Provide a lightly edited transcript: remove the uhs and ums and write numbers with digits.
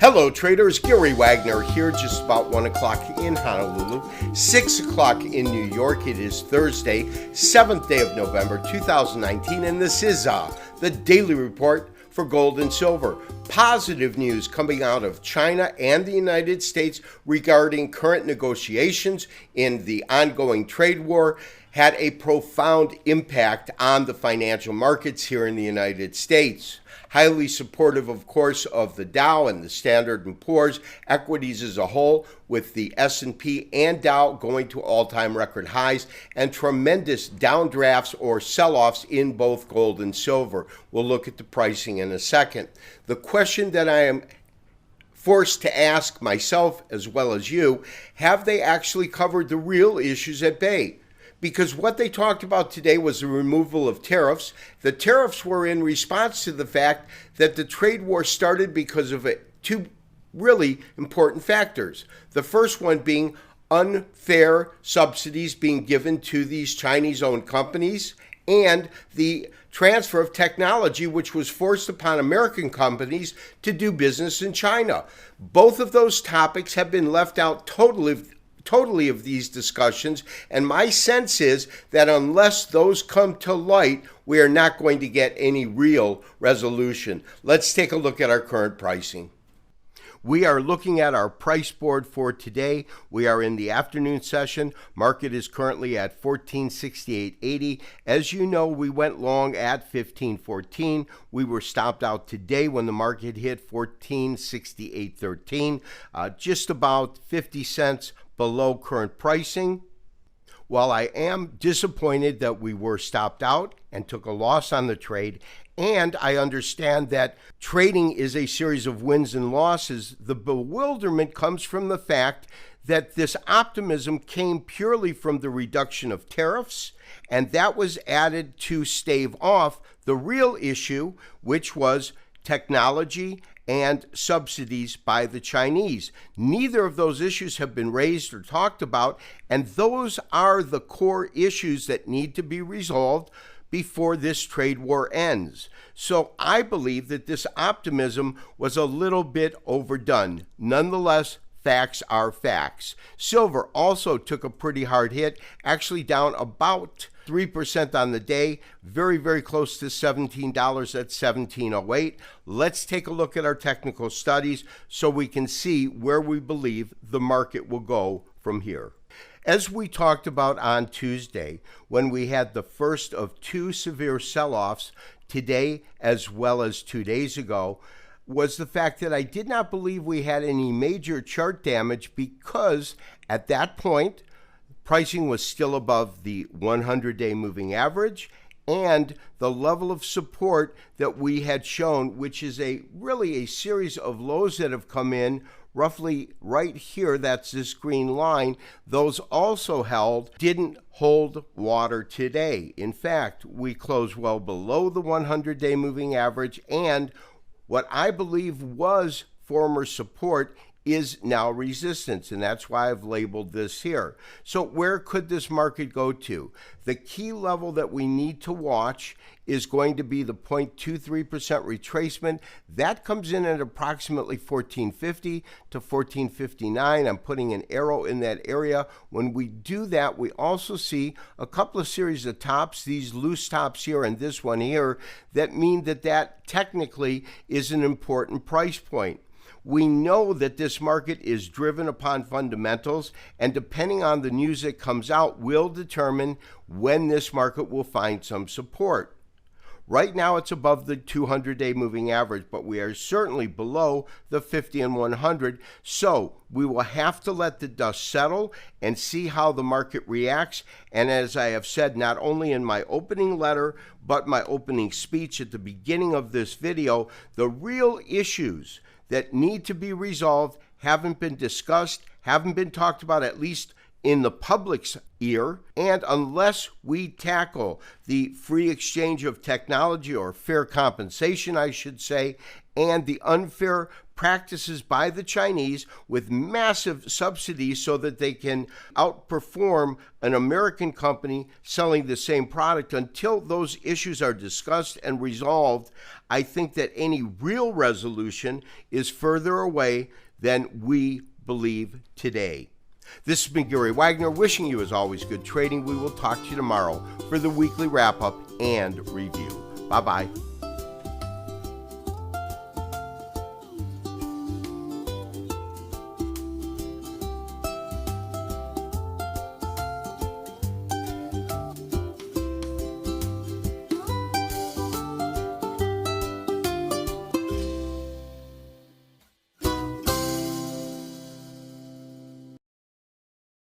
Hello traders, Gary Wagner here, just about 1 o'clock in Honolulu, 6 o'clock in New York. It is Thursday, 7th day of November 2019, and this is the Daily Report for gold and silver. Positive news coming out of China and the United States regarding current negotiations in the ongoing trade war had a profound impact on the financial markets here in the United States. Highly supportive, of course, of the Dow and the Standard & Poor's, equities as a whole, with the S&P and Dow going to all-time record highs, and tremendous downdrafts or sell-offs in both gold and silver. We'll look at the pricing in a second. The question that I am forced to ask myself as well as you, have they actually covered the real issues at bay? Because what they talked about today was the removal of tariffs. The tariffs were in response to the fact that the trade war started because of two really important factors. The first one being unfair subsidies being given to these Chinese-owned companies, and the transfer of technology, which was forced upon American companies to do business in China. Both of those topics have been left out totally of these discussions, and my sense is that unless those come to light, we are not going to get any real resolution. Let's take a look at our current pricing. We are looking at our price board for today. We are in the afternoon session. Market is currently at 1468.80. As you know, we went long at 1514. We were stopped out today when the market hit 1468.13, just about 50 cents below current pricing. While I am disappointed that we were stopped out and took a loss on the trade, and I understand that trading is a series of wins and losses, the bewilderment comes from the fact that this optimism came purely from the reduction of tariffs, and that was added to stave off the real issue, which was technology and subsidies by the Chinese. Neither of those issues have been raised or talked about, and those are the core issues that need to be resolved before this trade war ends. So I believe that this optimism was a little bit overdone. Nonetheless, facts are facts. Silver also took a pretty hard hit, actually down about 3% on the day, very, very close to $17 at $17.08. Let's take a look at our technical studies so we can see where we believe the market will go from here. As we talked about on Tuesday, when we had the first of two severe sell-offs today as well as 2 days ago, was the fact that I did not believe we had any major chart damage because at that point, pricing was still above the 100-day moving average and the level of support that we had shown, which is really a series of lows that have come in roughly right here. That's this green line. Those also didn't hold water today. In fact, we closed well below the 100-day moving average, and what I believe was former support is now resistance, and that's why I've labeled this here. So where could this market go to? The key level that we need to watch is going to be the 0.23% retracement. That comes in at approximately 1450 to 1459. I'm putting an arrow in that area. When we do that, we also see a couple of series of tops, these loose tops here and this one here, that mean that technically is an important price point. We know that this market is driven upon fundamentals, and depending on the news that comes out will determine when this market will find some support. Right now it's above the 200-day moving average, but we are certainly below the 50 and 100, so we will have to let the dust settle and see how the market reacts. And as I have said, not only in my opening letter, but my opening speech at the beginning of this video, the real issues that need to be resolved haven't been discussed, haven't been talked about, at least in the public's ear. And unless we tackle the free exchange of technology, or fair compensation, I should say, and the unfair practices by the Chinese with massive subsidies so that they can outperform an American company selling the same product. Until those issues are discussed and resolved, I think that any real resolution is further away than we believe today. This has been Gary Wagner, wishing you, as always, good trading. We will talk to you tomorrow for the weekly wrap-up and review. Bye-bye.